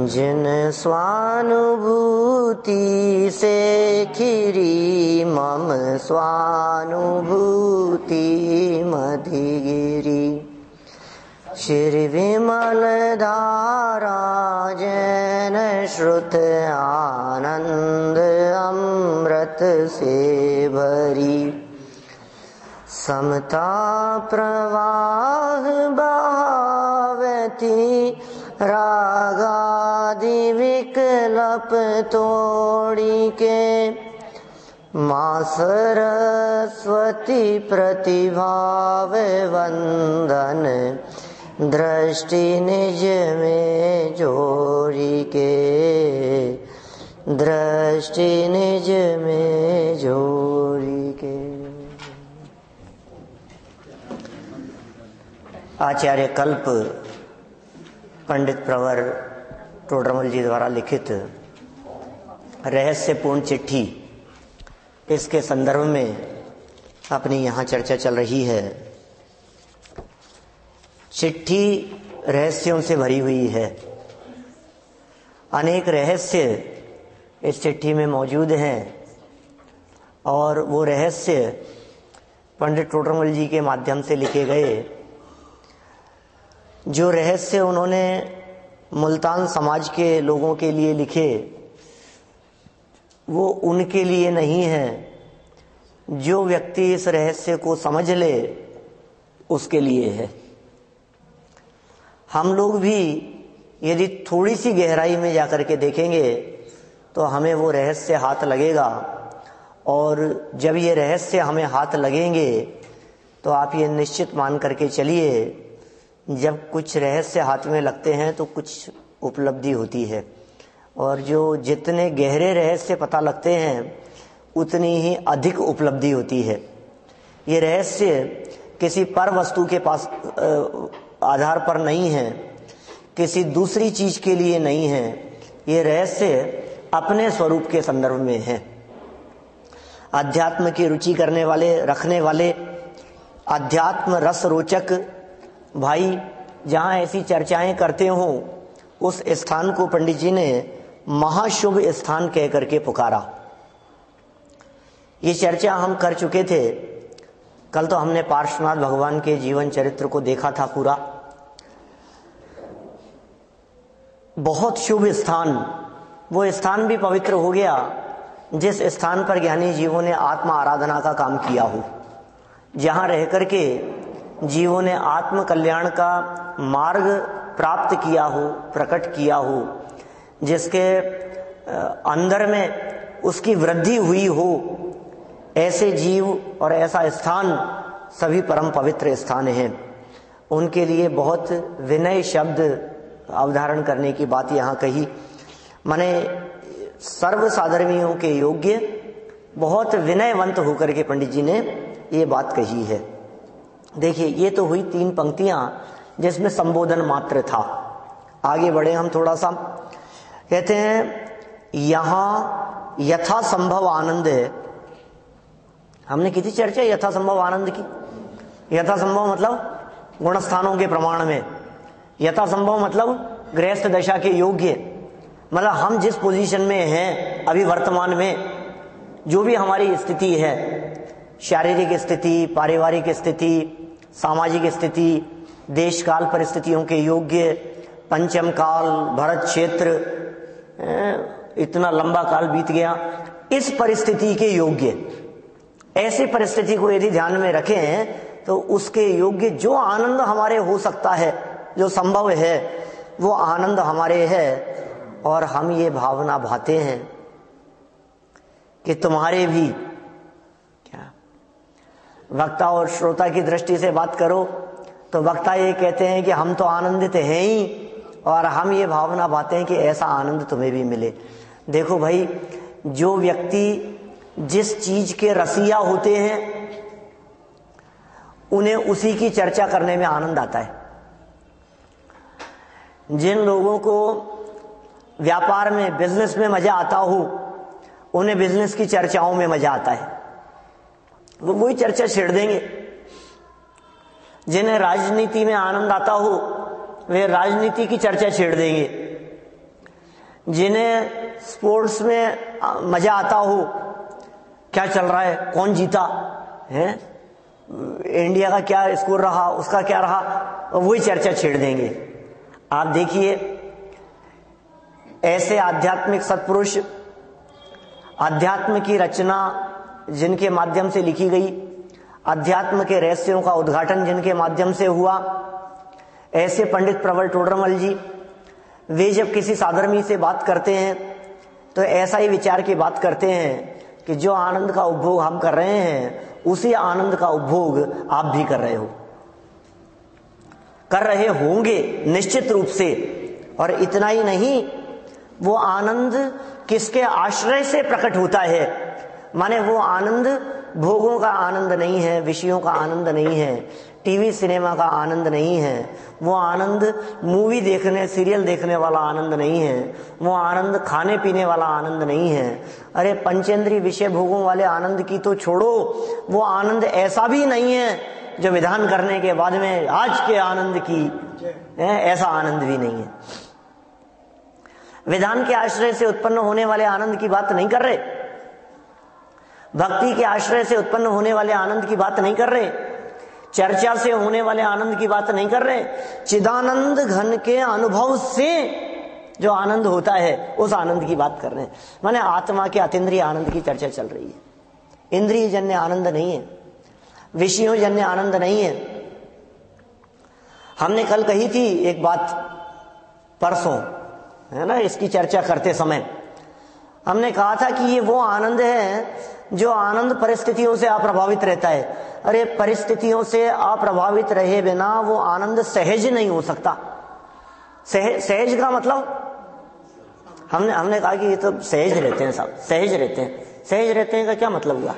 जिन स्वानुभूति से खिरी मम स्वानुभूति मधिगिरी, श्री विमल धारा जैन श्रुत आनंद अमृत से भरी, समता प्रवाह बहावती रागादि विकल्प तोड़ी के, माँ सरस्वती प्रतिभाव वंदन दृष्टि निज में जोड़ी के, दृष्टि निज में जोड़ी के। आचार्य कल्प पंडित प्रवर टोडरमल जी द्वारा लिखित रहस्यपूर्ण चिट्ठी, इसके संदर्भ में अपनी यहाँ चर्चा चल रही है। चिट्ठी रहस्यों से भरी हुई है। अनेक रहस्य इस चिट्ठी में मौजूद हैं और वो रहस्य पंडित टोडरमल जी के माध्यम से लिखे गए। जो रहस्य उन्होंने मुल्तान समाज के लोगों के लिए लिखे, वो उनके लिए नहीं है। जो व्यक्ति इस रहस्य को समझ ले उसके लिए है। हम लोग भी यदि थोड़ी सी गहराई में जाकर के देखेंगे तो हमें वो रहस्य हाथ लगेगा, और जब ये रहस्य हमें हाथ लगेंगे तो आप ये निश्चित मान करके चलिए, जब कुछ रहस्य हाथ में लगते हैं तो कुछ उपलब्धि होती है। और जो जितने गहरे रहस्य पता लगते हैं उतनी ही अधिक उपलब्धि होती है। ये रहस्य किसी पर वस्तु के पास आधार पर नहीं है, किसी दूसरी चीज के लिए नहीं है। ये रहस्य अपने स्वरूप के संदर्भ में है। अध्यात्म की रुचि करने वाले, रखने वाले, अध्यात्म रस रोचक भाई जहाँ ऐसी चर्चाएं करते हो, उस स्थान को पंडित जी ने महाशुभ स्थान कह करके पुकारा। ये चर्चा हम कर चुके थे। कल तो हमने पार्श्वनाथ भगवान के जीवन चरित्र को देखा था पूरा। बहुत शुभ स्थान, वो स्थान भी पवित्र हो गया जिस स्थान पर ज्ञानी जीवों ने आत्म आराधना का काम किया हो, जहां रह करके जीवों ने आत्म कल्याण का मार्ग प्राप्त किया हो, प्रकट किया हो, जिसके अंदर में उसकी वृद्धि हुई हो। ऐसे जीव और ऐसा स्थान सभी परम पवित्र स्थान हैं। उनके लिए बहुत विनय शब्द अवधारण करने की बात यहाँ कही। माने सर्व साधर्मियों के योग्य, बहुत विनयवंत होकर के पंडित जी ने ये बात कही है। देखिए, ये तो हुई 3 पंक्तियां जिसमें संबोधन मात्र था। आगे बढ़े हम थोड़ा सा। कहते हैं यहां यथा संभव आनंद है। हमने की थी चर्चा यथा संभव आनंद की। यथा संभव मतलब गुणस्थानों के प्रमाण में, यथा संभव मतलब गृहस्थ दशा के योग्य, मतलब हम जिस पोजीशन में हैं अभी वर्तमान में, जो भी हमारी स्थिति है, शारीरिक स्थिति, पारिवारिक स्थिति, सामाजिक स्थिति, देश काल परिस्थितियों के योग्य, पंचम काल, भरत क्षेत्र, इतना लंबा काल बीत गया, इस परिस्थिति के योग्य, ऐसी परिस्थिति को यदि ध्यान में रखें तो उसके योग्य जो आनंद हमारे हो सकता है, जो संभव है, वो आनंद हमारे है। और हम ये भावना भाते हैं कि तुम्हारे भी, क्या वक्ता और श्रोता की दृष्टि से बात करो तो वक्ता ये कहते हैं कि हम तो आनंदित हैं ही, और हम ये भावना भाते हैं कि ऐसा आनंद तुम्हें भी मिले। देखो भाई, जो व्यक्ति जिस चीज के रसिया होते हैं उन्हें उसी की चर्चा करने में आनंद आता है। जिन लोगों को व्यापार में, बिजनेस में मजा आता हो, उन्हें बिजनेस की चर्चाओं में मजा आता है, वो वही चर्चा छेड़ देंगे। जिन्हें राजनीति में आनंद आता हो वे राजनीति की चर्चा छेड़ देंगे। जिन्हें स्पोर्ट्स में मजा आता हो, क्या चल रहा है, कौन जीता है, इंडिया का क्या स्कोर रहा, उसका क्या रहा, वही चर्चा छेड़ देंगे। आप देखिए, ऐसे आध्यात्मिक सत्पुरुष, अध्यात्म की रचना जिनके माध्यम से लिखी गई, अध्यात्म के रहस्यों का उद्घाटन जिनके माध्यम से हुआ, ऐसे पंडित प्रबल टोडरमल जी, वे जब किसी साधर्मी से बात करते हैं तो ऐसा ही विचार की बात करते हैं कि जो आनंद का उपभोग हम कर रहे हैं उसी आनंद का उपभोग आप भी कर रहे हो, कर रहे होंगे निश्चित रूप से। और इतना ही नहीं, वो आनंद किसके आश्रय से प्रकट होता है, माने वो आनंद भोगों का आनंद नहीं है, विषयों का आनंद नहीं है, टीवी सिनेमा का आनंद नहीं है, वो आनंद मूवी देखने सीरियल देखने वाला आनंद नहीं है, वो आनंद खाने पीने वाला आनंद नहीं है। अरे पंचेंद्रिय विषय भोगों वाले आनंद की तो छोड़ो, वो आनंद ऐसा भी नहीं है जो विधान करने के बाद में आज के आनंद की ऐसा आनंद भी नहीं है। विधान के आश्रय से उत्पन्न होने वाले आनंद की बात नहीं कर रहे, भक्ति के आश्रय से उत्पन्न होने वाले आनंद की बात नहीं कर रहे, चर्चा से होने वाले आनंद की बात नहीं कर रहे, चिदानंद घन के अनुभव से जो आनंद होता है उस आनंद की बात कर रहे हैं। माने आत्मा के अतीन्द्रिय आनंद की चर्चा चल रही है। इंद्रिय जन्य आनंद नहीं है, विषयों जन्य आनंद नहीं है। हमने कल कही थी एक बात, परसों है ना, इसकी चर्चा करते समय हमने कहा था कि ये वो आनंद है जो आनंद परिस्थितियों से अप्रभावित रहता है। अरे परिस्थितियों से अप्रभावित रहे बिना वो आनंद सहज नहीं हो सकता। सहज का मतलब हमने कहा कि ये तो सहज रहते हैं साहब, सहज रहते हैं। सहज रहते हैं का क्या मतलब हुआ?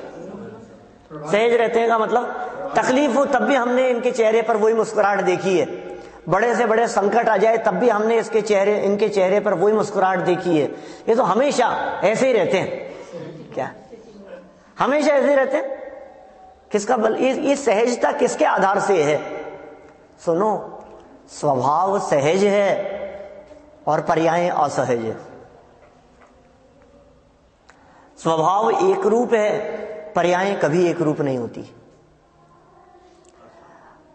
सहज रहते हैं का मतलब तकलीफ हो तब भी हमने इनके चेहरे पर वही मुस्कुराहट देखी है, बड़े से बड़े संकट आ जाए तब भी हमने इनके चेहरे पर वही मुस्कुराहट देखी है। ये तो हमेशा ऐसे ही रहते हैं। क्या हमेशा ऐसे ही रहते हैं? किसका बल? ये सहजता किसके आधार से है? सुनो, स्वभाव सहज है और पर्याय असहज है। स्वभाव एक रूप है, पर्याय कभी एक रूप नहीं होती।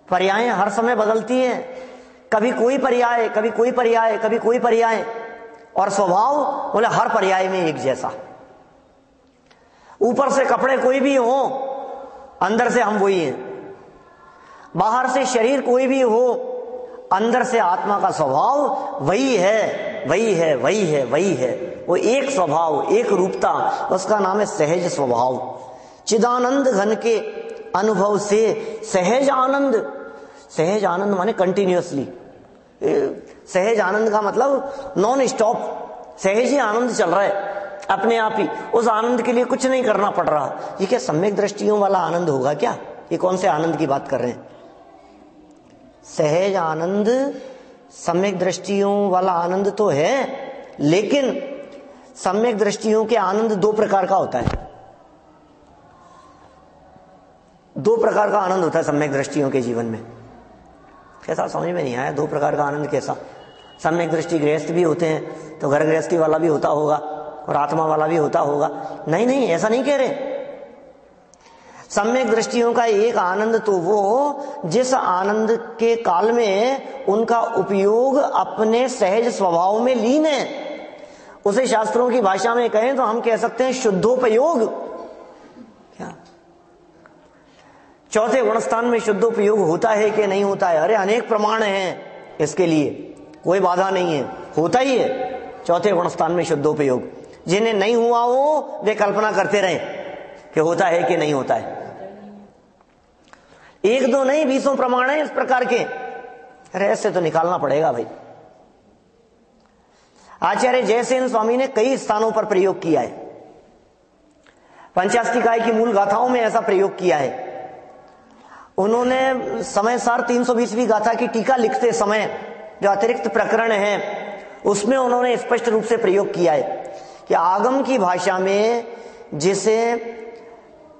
पर्याय हर समय बदलती हैं, कभी कोई पर्याय, कभी कोई पर्याय, कभी कोई पर्याय। और स्वभाव बोले हर पर्याय में एक जैसा। ऊपर से कपड़े कोई भी हो, अंदर से हम वही हैं। बाहर से शरीर कोई भी हो, अंदर से आत्मा का स्वभाव वही है, वही है, वही है, वही है। वो एक स्वभाव, एक रूपता, उसका नाम है सहज स्वभाव। चिदानंद घन के अनुभव से सहज आनंद। सहज आनंद माने कंटिन्यूअसली। सहज आनंद का मतलब नॉन स्टॉप, सहज ही आनंद चल रहा है अपने आप ही। उस आनंद के लिए कुछ नहीं करना पड़ रहा। ये क्या सम्यक दृष्टियों वाला आनंद होगा क्या? ये कौन से आनंद की बात कर रहे हैं? सहज आनंद सम्यक दृष्टियों वाला आनंद तो है, लेकिन सम्यक दृष्टियों के आनंद दो प्रकार का होता है। दो प्रकार का आनंद होता है सम्यक दृष्टियों के जीवन में। कैसा समझ में नहीं आया? दो प्रकार का आनंद कैसा? सम्यक दृष्टि गृहस्थ भी होते हैं तो घर गृहस्थी वाला भी होता होगा और आत्मा वाला भी होता होगा। नहीं नहीं, ऐसा नहीं कह रहे। सम्यक दृष्टियों का एक आनंद तो वो जिस आनंद के काल में उनका उपयोग अपने सहज स्वभाव में लीन है, उसे शास्त्रों की भाषा में कहें तो हम कह सकते हैं शुद्धोपयोग। क्या चौथे गुणस्थान में शुद्धोपयोग होता है कि नहीं होता है? अरे अनेक प्रमाण हैं इसके लिए, कोई बाधा नहीं है, होता ही है चौथे गुणस्थान में शुद्धोपयोग। जिन्हें नहीं हुआ हो वे कल्पना करते रहे कि होता है कि नहीं होता है। एक दो नहीं, 20 प्रमाण है इस प्रकार के। अरे ऐसे तो निकालना पड़ेगा भाई। आचार्य जयसेन स्वामी ने कई स्थानों पर प्रयोग किया है। पंचास्तिकाय की मूल गाथाओं में ऐसा प्रयोग किया है। उन्होंने समय सार 320वीं गाथा की टीका लिखते समय जो अतिरिक्त प्रकरण है उसमें उन्होंने स्पष्ट रूप से प्रयोग किया है कि आगम की भाषा में जिसे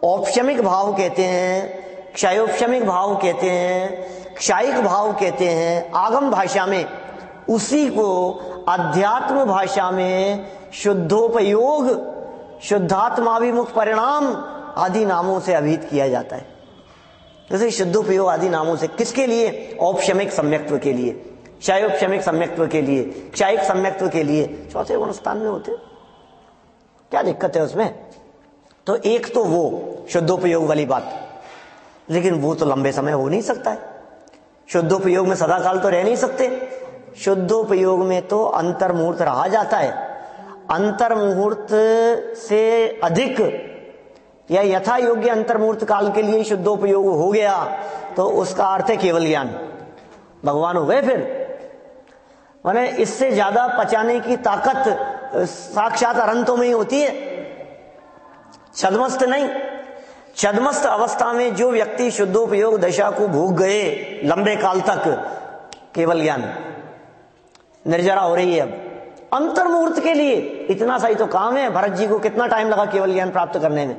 औपशमिक भाव कहते हैं, क्षयोपशमिक भाव कहते हैं, क्षायिक भाव कहते हैं आगम भाषा में, उसी को अध्यात्म भाषा में शुद्धोपयोग, शुद्धात्माभिमुख परिणाम आदि नामों से अभिहित किया जाता है। जैसे शुद्धोपयोग आदि नामों से किसके लिए? औपशमिक सम्यक्त्व के लिए, क्षयोपशमिक सम्यक्त्व के लिए, क्षायिक सम्यक्त्व के लिए, चौथे गुण स्थान में होते। क्या दिक्कत है उसमें? तो एक तो वो शुद्धोपयोग वाली बात, लेकिन वो तो लंबे समय हो नहीं सकता है। शुद्धोपयोग में सदा काल तो रह नहीं सकते। शुद्धोपयोग में तो अंतर्मुहूर्त रहा जाता है। अंतर्मुहूर्त से अधिक या यथा योग्य अंतर्मुहूर्त काल के लिए शुद्धोपयोग हो गया तो उसका अर्थ है केवल ज्ञान, भगवान हो गए। फिर माने इससे ज्यादा पचाने की ताकत साक्षात अरंतों में ही होती है, छद्मस्त नहीं। छद्मस्त अवस्था में जो व्यक्ति शुद्धोपयोग दशा को भोग गए लंबे काल तक, केवल ज्ञान, निर्जरा हो रही है। अब अंतर्मुहूर्त के लिए इतना सा ही तो काम है। भरत जी को कितना टाइम लगा केवल ज्ञान प्राप्त करने में?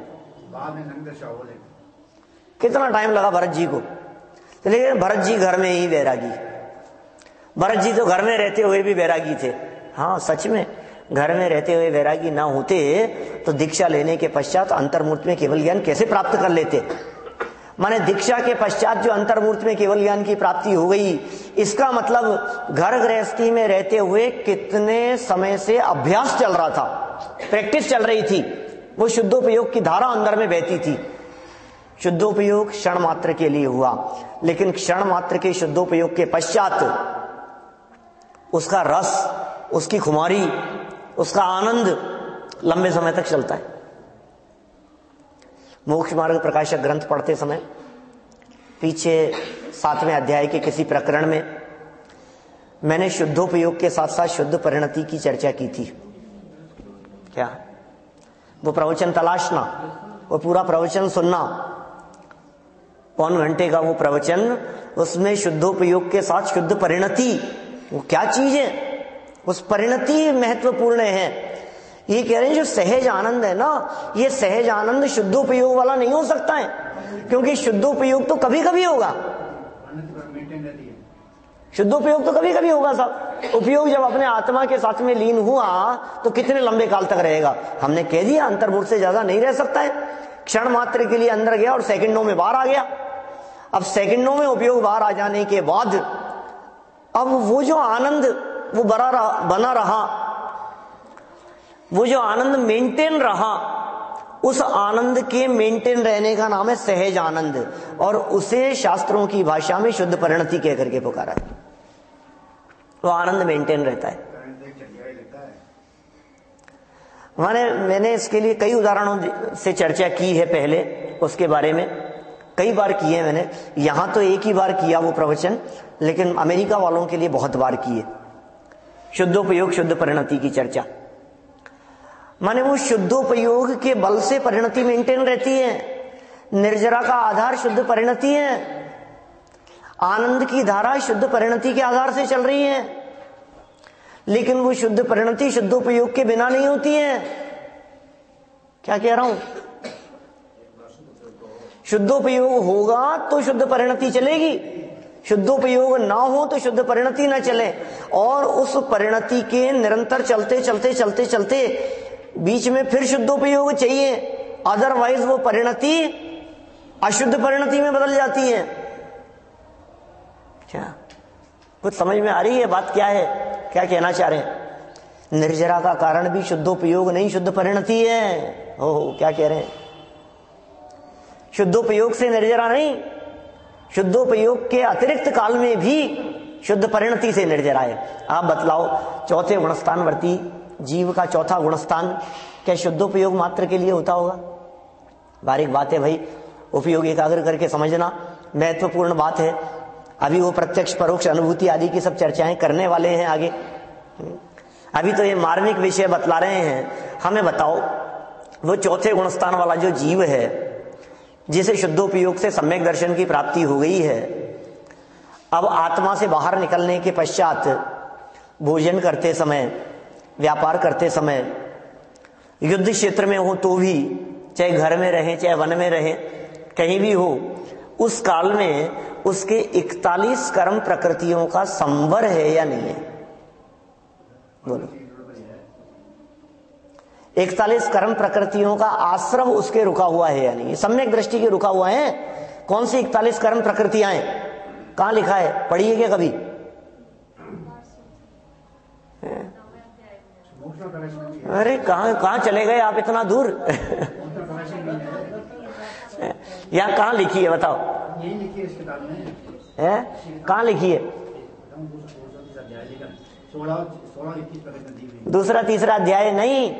कितना टाइम लगा भरत जी को? लेकिन भरत जी घर में ही वैरागी, भरत जी तो घर में रहते हुए भी वैरागी थे। हाँ सच में, घर में रहते हुए वैरागी ना होते तो दीक्षा लेने के पश्चात अंतर्मुहूर्त में केवल ज्ञान कैसे प्राप्त कर लेते? माने दीक्षा के पश्चात जो अंतर्मुहूर्त में केवल ज्ञान की प्राप्ति हो गई, इसका मतलब घर गृहस्थी में रहते हुए कितने समय से अभ्यास चल रहा था, प्रैक्टिस चल रही थी, वो शुद्धोपयोग की धारा अंदर में बहती थी। शुद्धोपयोग क्षण मात्र के लिए हुआ, लेकिन क्षण मात्र के शुद्धोपयोग के पश्चात उसका रस, उसकी खुमारी, उसका आनंद लंबे समय तक चलता है। मोक्ष मार्ग प्रकाशक ग्रंथ पढ़ते समय पीछे 7वें अध्याय के किसी प्रकरण में मैंने शुद्धोपयोग के साथ साथ शुद्ध परिणति की चर्चा की थी। क्या वो प्रवचन तलाशना, वो पूरा प्रवचन सुनना, पौन घंटे का वो प्रवचन, उसमें शुद्धोपयोग के साथ शुद्ध परिणति, वो क्या चीज है, उस परिणति महत्वपूर्ण है। ये कह रहे हैं जो सहज आनंद है ना, ये सहज आनंद शुद्धोपयोग वाला नहीं हो सकता है, क्योंकि शुद्धोपयोग तो कभी कभी होगा, शुद्धोपयोग तो कभी कभी होगा साहब। उपयोग जब अपने आत्मा के साथ में लीन हुआ तो कितने लंबे काल तक रहेगा? हमने कह दिया अंतर्मुहूर्त से ज्यादा नहीं रह सकता है। क्षण मात्र के लिए अंदर गया और सेकंडों में बाहर आ गया। अब सेकंडों में उपयोग बाहर आ जाने के बाद अब वो जो आनंद वो बना रहा, वो जो आनंद मेंटेन रहा, उस आनंद के मेंटेन रहने का नाम है सहज आनंद, और उसे शास्त्रों की भाषा में शुद्ध परिणति कह करके पुकारा है। वो आनंद मेंटेन रहता है। मैंने इसके लिए कई उदाहरणों से चर्चा की है पहले, उसके बारे में कई बार की है मैंने। यहां तो एक ही बार किया वो प्रवचन, लेकिन अमेरिका वालों के लिए बहुत बार की है शुद्धोपयोग शुद्ध परिणति की चर्चा। माने वो शुद्धोपयोग के बल से परिणति मेंटेन रहती है। निर्जरा का आधार शुद्ध परिणति है, आनंद की धारा शुद्ध परिणति के आधार से चल रही है, लेकिन वो शुद्ध परिणति शुद्धोपयोग के बिना नहीं होती है। क्या कह रहा हूं? शुद्धोपयोग होगा तो शुद्ध परिणति चलेगी, शुद्धोपयोग ना हो तो शुद्ध परिणति ना चले। और उस परिणति के निरंतर चलते चलते चलते चलते बीच में फिर शुद्धोपयोग चाहिए, अदरवाइज वो परिणति अशुद्ध परिणति में बदल जाती है। क्या कुछ समझ में आ रही है बात? क्या है, क्या कहना चाह रहे हैं? निर्जरा का कारण भी शुद्धोपयोग नहीं, शुद्ध परिणति है। हो क्या कह रहे हैं? शुद्धोपयोग से निर्जरा नहीं, शुद्धोपयोग के अतिरिक्त काल में भी शुद्ध परिणति से निर्जरा है। आप बतलाओ, चौथे गुणस्थानवर्ती जीव का चौथा गुणस्थान क्या शुद्धोपयोग मात्र के लिए होता होगा? बारीक बात है भाई, उपयोग एकाग्र करके समझना महत्वपूर्ण बात है। अभी वो प्रत्यक्ष परोक्ष अनुभूति आदि की सब चर्चाएं करने वाले हैं आगे। अभी तो ये मार्मिक विषय बतला रहे हैं। हमें बताओ, वो चौथे गुणस्थान वाला जो जीव है जिसे शुद्धोपयोग से सम्यक दर्शन की प्राप्ति हो गई है, अब आत्मा से बाहर निकलने के पश्चात भोजन करते समय, व्यापार करते समय, युद्ध क्षेत्र में हो तो भी, चाहे घर में रहे चाहे वन में रहे, कहीं भी हो, उस काल में उसके 41 कर्म प्रकृतियों का संवर है या नहीं है? बोलो। 41 कर्म प्रकृतियों का आश्रव उसके रुका हुआ है या नहीं? सम्यक दृष्टि के रुका हुआ है। कौन सी 41 कर्म प्रकृतियां हैं? कहां लिखा है? पढ़िए क्या कभी? अरे कहां चले गए आप इतना दूर? यहाँ कहां लिखी है बताओ? यही लिखी है इस किताब में। है कहां लिखी है? दूसरा तीसरा अध्याय नहीं,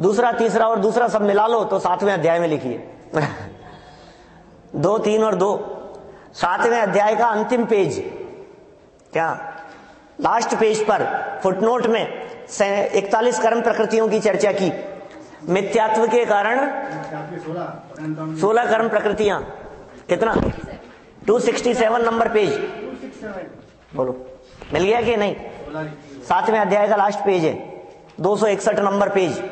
दूसरा तीसरा और दूसरा सब मिला लो तो 7वें अध्याय में लिखी है। 2, 3 और 2, 7वें अध्याय का अंतिम पेज, क्या लास्ट पेज पर फुटनोट में 41 कर्म प्रकृतियों की चर्चा की। मिथ्यात्व के कारण 16 कर्म प्रकृतियां, कितना? 267 नंबर पेज। बोलो मिल गया कि नहीं? 7वें अध्याय का लास्ट पेज है, 261 नंबर पेज,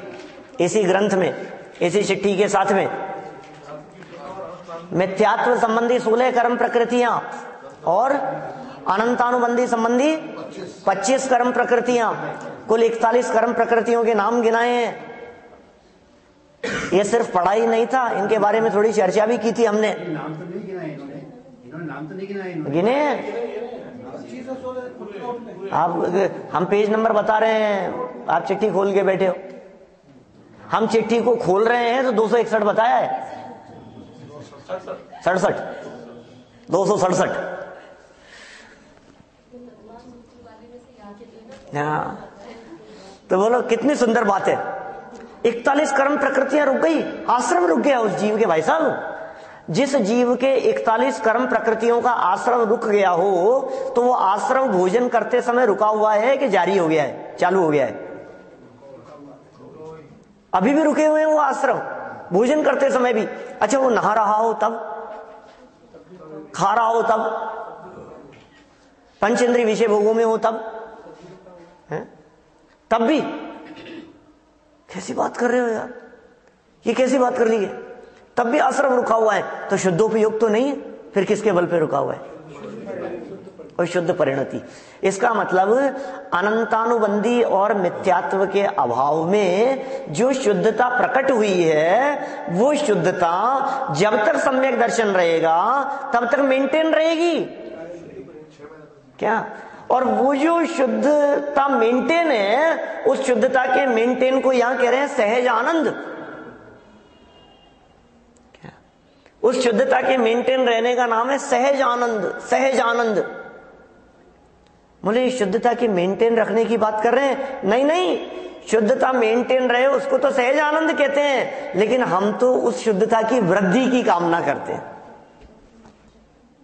इसी ग्रंथ में, इसी चिट्ठी के साथ में। मिथ्यात्व संबंधी 16 कर्म प्रकृतियां और अनंतानुबंधी संबंधी 25 कर्म प्रकृतियां, कुल 41 कर्म प्रकृतियों के नाम गिनाए हैं। ये सिर्फ पढ़ाई नहीं था, इनके बारे में थोड़ी चर्चा भी की थी हमने। नाम तो नहीं गिनाए इन्होंने, नाम तो नहीं गिनाए इन्होंने। गिने आप, हम पेज नंबर बता रहे हैं, आप चिट्ठी खोल के बैठे हो। हम चिट्ठी को खोल रहे हैं तो 261 बताया है, 67, 267। हाँ तो बोलो कितनी सुंदर बात है। 41 कर्म प्रकृतियां रुक गई, आश्रम रुक गया उस जीव के। भाई साहब, जिस जीव के 41 कर्म प्रकृतियों का आश्रम रुक गया हो तो वो आश्रम भोजन करते समय रुका हुआ है कि जारी हो गया है, चालू हो गया है? अभी भी रुके हुए हैं वो आश्रम, भोजन करते समय भी। अच्छा, वो नहा रहा हो तब, खा रहा हो तब, पंच इंद्रिय विषय भोगों में हो तब है? तब भी? कैसी बात कर रहे हो यार, ये कैसी बात कर ली है? तब भी आश्रम रुका हुआ है तो शुद्धोपयोग तो नहीं है, फिर किसके बल पे रुका हुआ है? और शुद्ध परिणति। इसका मतलब अनंतानुबंधी और मिथ्यात्व के अभाव में जो शुद्धता प्रकट हुई है, वो शुद्धता जब तक सम्यक दर्शन रहेगा तब तक मेंटेन रहेगी क्या? और वो जो शुद्धता मेंटेन है, उस शुद्धता के मेंटेन को यहां कह रहे हैं सहज आनंद। क्या? उस शुद्धता के मेंटेन रहने का नाम है सहज आनंद। सहज आनंद बोले शुद्धता की मेंटेन रखने की बात कर रहे हैं? नहीं नहीं, शुद्धता मेंटेन रहे उसको तो सहज आनंद कहते हैं, लेकिन हम तो उस शुद्धता की वृद्धि की कामना करते हैं।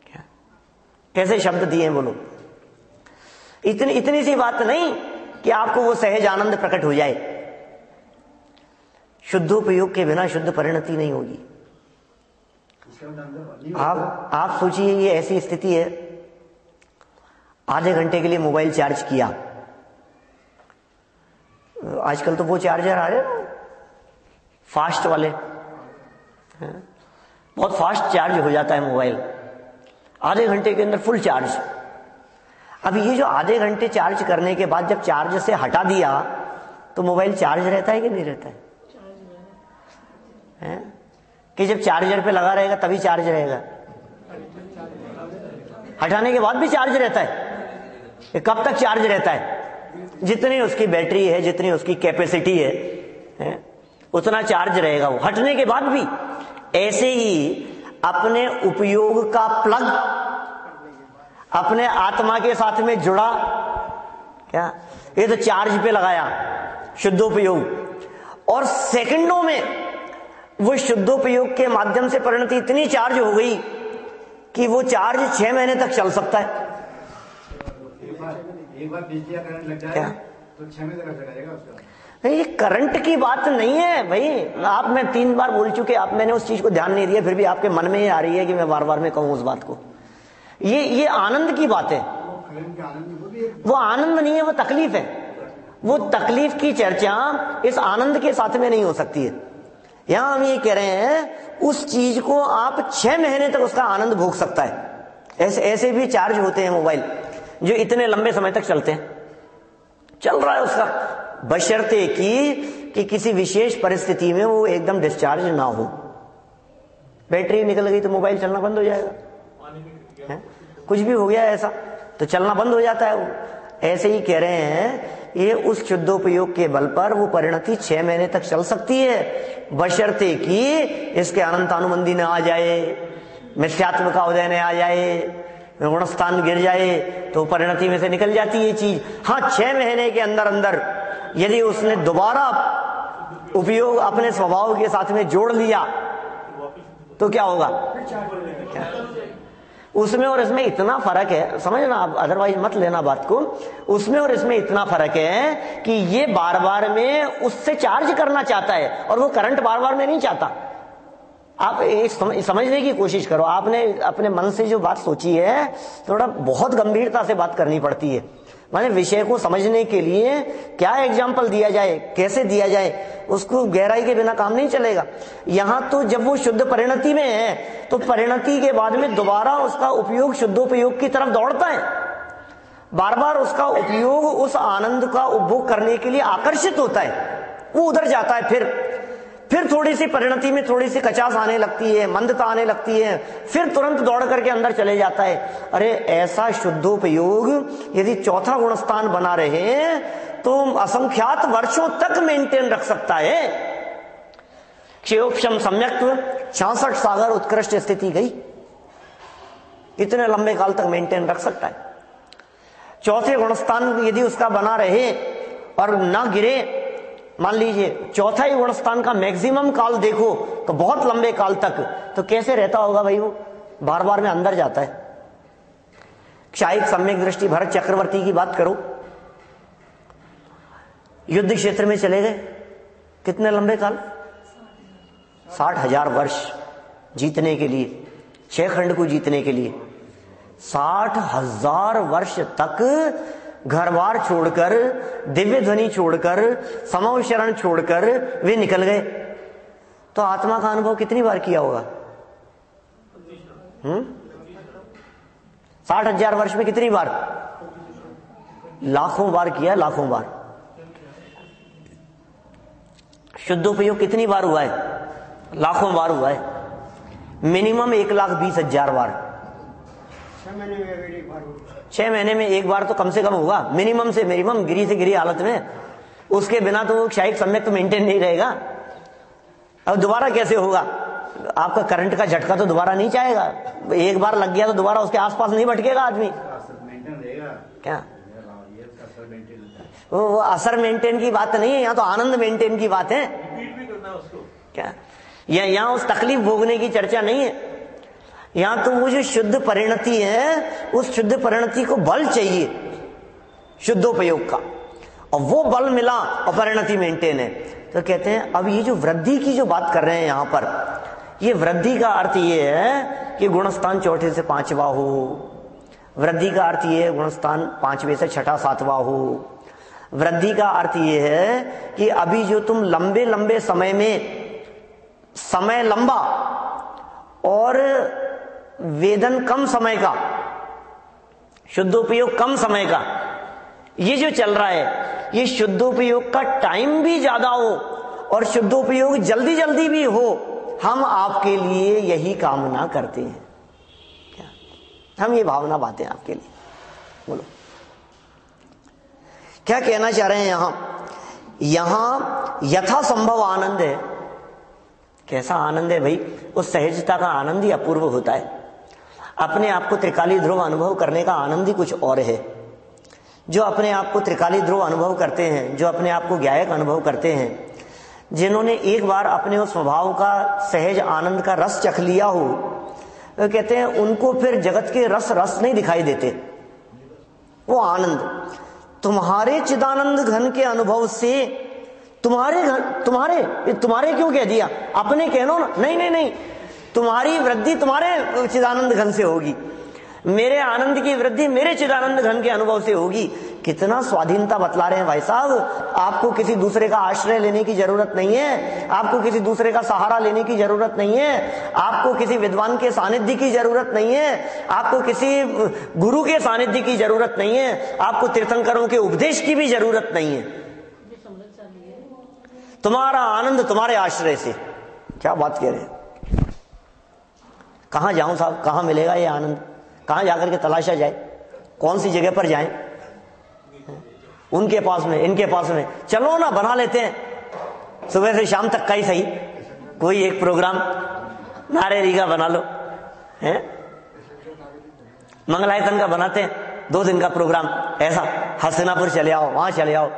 क्या? कैसे शब्द दिए बोलो? इतनी सी बात नहीं कि आपको वो सहज आनंद प्रकट हो जाए। शुद्धोपयोग के बिना शुद्ध परिणति नहीं होगी। आप सोचिए, ये ऐसी स्थिति है, आधे घंटे के लिए मोबाइल चार्ज किया। आजकल तो वो चार्जर आ रहे हैं फास्ट वाले, बहुत फास्ट चार्ज हो जाता है मोबाइल, आधे घंटे के अंदर फुल चार्ज। अब ये जो आधे घंटे चार्ज करने के बाद जब चार्ज से हटा दिया तो मोबाइल चार्ज रहता है कि नहीं रहता है? कि जब चार्जर पे लगा रहेगा तभी चार्ज रहेगा, हटाने के बाद भी चार्ज रहता है? ये कब तक चार्ज रहता है? जितनी उसकी बैटरी है, जितनी उसकी कैपेसिटी है, उतना चार्ज रहेगा वो, हटने के बाद भी। ऐसे ही अपने उपयोग का प्लग अपने आत्मा के साथ में जुड़ा, क्या ये तो चार्ज पे लगाया शुद्धोपयोग, और सेकंडों में वो शुद्धोपयोग के माध्यम से परिणति इतनी चार्ज हो गई कि वो चार्ज 6 महीने तक चल सकता है। एक बार बिजली का करंट लग जाए तो 6 महीने तक चलेगा उसका। ये करंट की बात नहीं है भाई, आप, मैं 3 बार बोल चुके, आप, मैंने उस चीज को ध्यान नहीं दिया, फिर भी आपके मन में ये आ रही है कि मैं बार बार में कहूं उस बात को। ये आनंद की बात है। वो आनंद नहीं है, वो तकलीफ है। वो तकलीफ की चर्चा इस आनंद के साथ में नहीं हो सकती है। यहां हम ये कह रहे हैं उस चीज को आप 6 महीने तक उसका आनंद भोग सकता है। ऐसे भी चार्ज होते हैं मोबाइल जो इतने लंबे समय तक चलते हैं, चल रहा है उसका, बशर्ते कि किसी विशेष परिस्थिति में वो एकदम डिस्चार्ज ना हो। बैटरी निकल गई तो मोबाइल चलना बंद हो जाएगा, है? कुछ भी हो गया ऐसा तो चलना बंद हो जाता है वो। ऐसे ही कह रहे हैं ये उस शुद्धोपयोग के बल पर वो परिणति 6 महीने तक चल सकती है, बशर्ते कि इसके अनंतानुबंधी न आ जाए, मिथ्यात्व का उदय न आ जाए, गुणस्थान गिर जाए तो परिणति में से निकल जाती है ये चीज। हाँ, 6 महीने के अंदर अंदर यदि उसने दोबारा उपयोग अपने स्वभाव के साथ में जोड़ लिया तो क्या होगा? उसमें और इसमें इतना फर्क है, समझना आप, अदरवाइज मत लेना बात को। उसमें और इसमें इतना फर्क है कि ये बार बार में उससे चार्ज करना चाहता है और वो करंट बार बार में नहीं चाहता। आप एक समझने की कोशिश करो, आपने अपने मन से जो बात सोची है थोड़ा बहुत गंभीरता से बात करनी पड़ती है। माने विषय को समझने के लिए क्या एग्जाम्पल दिया जाए, कैसे दिया जाए, उसको गहराई के बिना काम नहीं चलेगा। यहां तो जब वो शुद्ध परिणति में है तो परिणति के बाद में दोबारा उसका उपयोग शुद्धोपयोग की तरफ दौड़ता है, बार बार उसका उपयोग उस आनंद का उपभोग करने के लिए आकर्षित होता है, वो उधर जाता है। फिर थोड़ी सी परिणति में थोड़ी सी कचास आने लगती है, मंदता आने लगती है, फिर तुरंत दौड़ करके अंदर चले जाता है। अरे ऐसा शुद्धोपयोग यदि चौथा गुणस्थान बना रहे तो असंख्यात वर्षों तक मेंटेन रख सकता है। क्षयोक्षम सम्यक्त्व 66 सागर उत्कृष्ट स्थिति गई, इतने लंबे काल तक मेंटेन रख सकता है। चौथे गुणस्थान यदि उसका बना रहे और ना गिरे, मान लीजिए चौथा ही गुणस्थान का मैक्सिमम काल देखो तो बहुत लंबे काल तक, तो कैसे रहता होगा भाई? वो बार बार में अंदर जाता है। क्षायिक सम्यक दृष्टि भरत चक्रवर्ती की बात करो, युद्ध क्षेत्र में चले गए, कितने लंबे काल? 60,000 वर्ष जीतने के लिए, 6 खंड को जीतने के लिए 60,000 वर्ष तक घर बार छोड़कर, दिव्य ध्वनि छोड़कर, समव शरण छोड़कर वे निकल गए। तो आत्मा का अनुभव कितनी बार किया होगा? 60,000 वर्ष में कितनी बार? लाखों बार किया, लाखों बार। शुद्धोपयोग कितनी बार हुआ है? लाखों बार हुआ है। मिनिमम 1,20,000 बार। 6 महीने में एक बार तो कम से कम होगा, मिनिमम से मिनिमम, गिरी से गिरी हालत में। उसके बिना तो वो क्षायिक सम्यक तो मेंटेन नहीं रहेगा। अब दोबारा कैसे होगा? आपका करंट का झटका तो दोबारा नहीं चाहेगा, एक बार लग गया तो दोबारा उसके आसपास नहीं भटकेगा आदमी। क्या वो असर मेंटेन की बात नहीं है, यहाँ तो आनंद मेंटेन की बात है। क्या यहाँ उस तकलीफ भोगने की चर्चा नहीं है। यहां तो वो जो शुद्ध परिणति है, उस शुद्ध परिणति को बल चाहिए शुद्धोपयोग का, और वो बल मिला और परिणति मेंटेन है। तो कहते हैं अब ये जो वृद्धि की जो बात कर रहे हैं यहां पर, ये वृद्धि का अर्थ ये है कि गुणस्थान चौथे से 5वां हो। वृद्धि का अर्थ ये है गुणस्थान 5वें से 6ठा 7वां हो। वृद्धि का अर्थ ये है कि अभी जो तुम लंबे लंबे समय में, समय लंबा और वेदन कम समय का, शुद्धोपयोग कम समय का, ये जो चल रहा है, ये शुद्धोपयोग का टाइम भी ज्यादा हो और शुद्धोपयोग जल्दी जल्दी भी हो, हम आपके लिए यही कामना करते हैं। क्या हम ये भावना बातें आपके लिए? बोलो क्या कहना चाह रहे हैं यहां? यहां यथासंभव आनंद है। कैसा आनंद है भाई? उस सहजता का आनंद ही अपूर्व होता है। अपने आप को त्रिकाली ध्रुव अनुभव करने का आनंद ही कुछ और है। जो अपने आप को त्रिकाली ध्रुव अनुभव करते हैं, जो अपने आप को ज्ञायक अनुभव करते हैं, जिन्होंने एक बार अपने उस स्वभाव का सहज आनंद का रस चख लिया हो, वो कहते हैं उनको फिर जगत के रस नहीं दिखाई देते। वो आनंद तुम्हारे चिदानंद घन के अनुभव से, तुम्हारे क्यों कह दिया? अपने कह लो ना। नहीं, तुम्हारी वृद्धि तुम्हारे चिदानंद घन से होगी, मेरे आनंद की वृद्धि मेरे चिदानंद घन के अनुभव से होगी। कितना स्वाधीनता बतला रहे हैं भाई साहब। आपको किसी दूसरे का आश्रय लेने की जरूरत नहीं है, आपको किसी दूसरे का सहारा लेने की जरूरत नहीं है, आपको किसी विद्वान के सानिध्य की जरूरत नहीं है, आपको किसी गुरु के सानिध्य की जरूरत नहीं है, आपको तीर्थंकरों के उपदेश की भी जरूरत नहीं है। तुम्हारा आनंद तुम्हारे आश्रय से। क्या बात कह रहे हैं? कहां जाऊं साहब, कहां मिलेगा ये आनंद? कहां जाकर के तलाशा जाए? कौन सी जगह पर जाएं? उनके पास में, इनके पास में। चलो ना, बना लेते हैं सुबह से शाम तक का ही सही कोई एक प्रोग्राम, नारेरी का बना लो, हैं मंगलायतन का बनाते हैं 2 दिन का प्रोग्राम, ऐसा हसनापुर चले आओ, वहां चले आओ,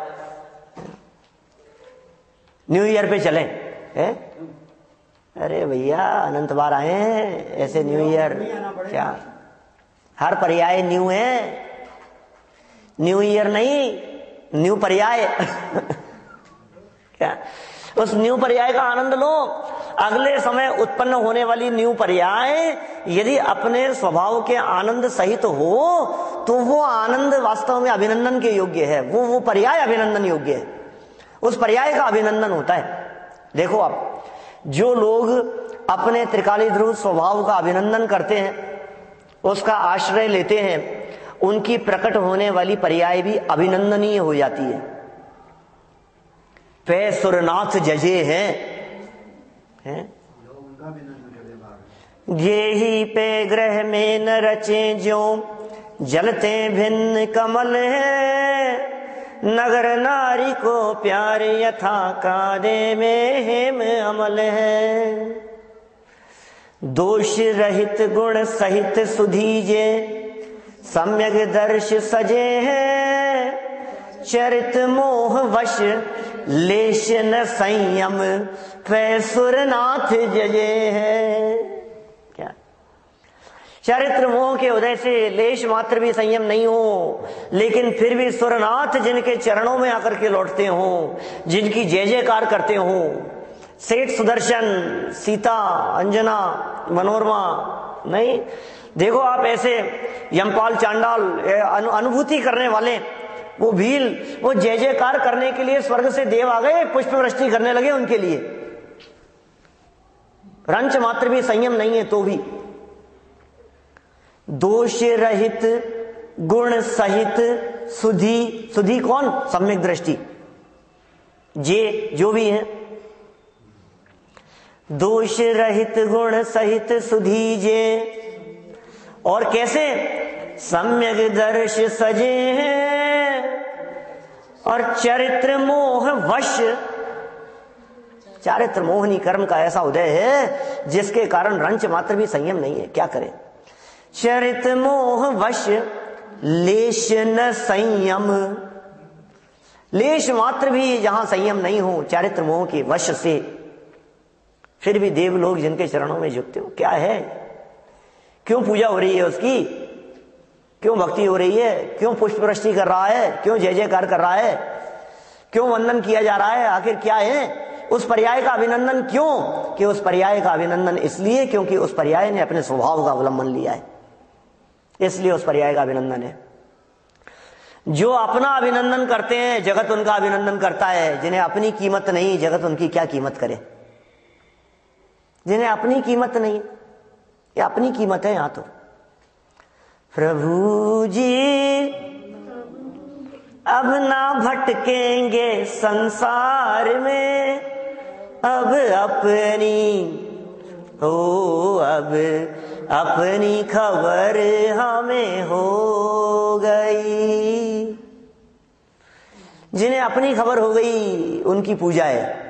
न्यू ईयर पे चलें, हैं? अरे भैया अनंत बार आए हैं, ऐसे न्यू ईयर क्या? हर पर्याय न्यू है, न्यू ईयर नहीं, न्यू पर्याय क्या? उस न्यू पर्याय का आनंद लो। अगले समय उत्पन्न होने वाली न्यू पर्याय यदि अपने स्वभाव के आनंद सहित हो तो वो आनंद वास्तव में अभिनंदन के योग्य है। वो पर्याय अभिनंदन योग्य है, उस पर्याय का अभिनंदन होता है। देखो आप, जो लोग अपने त्रिकाली ध्रुव स्वभाव का अभिनंदन करते हैं, उसका आश्रय लेते हैं, उनकी प्रकट होने वाली पर्याय भी अभिनंदनीय हो जाती है। पे सुरनाथ जजे हैं, ये ही पे ग्रह में न रचे जो जलते भिन्न कमल है, नगर नारी को प्यार यथा कादे में हेम अमल है। दोष रहित गुण सहित सुधीजे सम्यक दर्श सजे हैं, चरित मोह वश लेश न संयम पे सुरनाथ जजे हैं। क्या? चरित्र मोह के उदय से लेश मात्र भी संयम नहीं हो, लेकिन फिर भी सुरनाथ जिनके चरणों में आकर के लौटते हो, जिनकी जय जयकार करते हो, सेठ सुदर्शन, सीता, अंजना, मनोरमा, नहीं देखो आप ऐसे यमपाल, चांडाल, अनुभूति करने वाले, वो भील, वो जय जयकार करने के लिए स्वर्ग से देव आ गए, पुष्प वृष्टि करने लगे उनके लिए। रंच मात्र भी संयम नहीं है तो भी। दोष रहित गुण सहित सुधी, सुधी कौन? सम्यक दृष्टि, जे जो भी है। दोष रहित गुण सहित सुधीजे, और कैसे? सम्यक दर्श सजे हैं, और चरित्र मोह वश, चारित्र मोहनी कर्म का ऐसा उदय है जिसके कारण रंच मात्र भी संयम नहीं है। क्या करें? चरित मोह वश लेश न संयम, लेश मात्र भी जहां संयम नहीं हो चारित्र मोह के वश से, फिर भी देव लोग जिनके चरणों में झुकते हो। क्या है? क्यों पूजा हो रही है उसकी? क्यों भक्ति हो रही है? क्यों पुष्प वृष्टि कर रहा है? क्यों जय जयकार कर रहा है? क्यों वंदन किया जा रहा है? आखिर क्या है? उस पर्याय का अभिनंदन क्यों? कि उस पर्याय का अभिनंदन इसलिए क्योंकि उस पर्याय ने अपने स्वभाव का अवलंबन लिया है, इसलिए उस पर्याय का अभिनंदन है। जो अपना अभिनंदन करते हैं जगत उनका अभिनंदन करता है, जिन्हें अपनी कीमत नहीं जगत उनकी क्या कीमत करे? जिन्हें अपनी कीमत नहीं, ये अपनी कीमत है यहां तो। प्रभु जी अब ना भटकेंगे संसार में, अब अपनी अब अपनी खबर हमें हो गई। जिन्हें अपनी खबर हो गई उनकी पूजा है।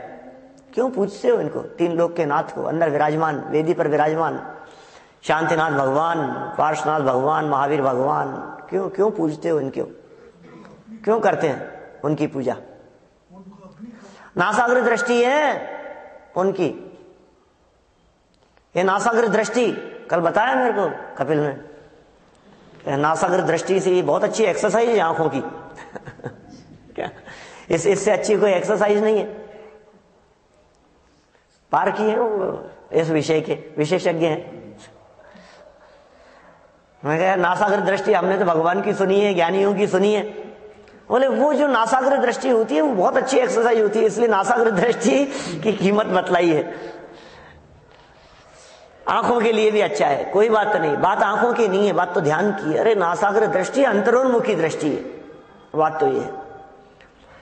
क्यों पूजते हो इनको? 3 लोक के नाथ को, अंदर विराजमान, वेदी पर विराजमान शांतिनाथ भगवान, पार्श्वनाथ भगवान, महावीर भगवान, क्यों क्यों पूजते हो इनको? क्यों करते हैं उनकी पूजा? नासाग्र दृष्टि है उनकी, ये नासाग्र दृष्टि कल बताया मेरे को कपिल ने, नासाग्र दृष्टि से बहुत अच्छी एक्सरसाइज है आंखों की क्या इससे अच्छी कोई एक्सरसाइज नहीं है। पार किए वो इस विषय के विशेषज्ञ हैं। मैं कहा नासाग्र दृष्टि हमने तो भगवान की सुनी है, ज्ञानियों की सुनी है, बोले वो जो नासाग्र दृष्टि होती है वो बहुत अच्छी एक्सरसाइज होती है, इसलिए नासाग्र दृष्टि की कीमत बतलाई है। आंखों के लिए भी अच्छा है, कोई बात नहीं, बात आंखों की नहीं है, बात तो ध्यान की है। अरे नासाग्र दृष्टि अंतरोन्मुखी दृष्टि है, बात तो ये है।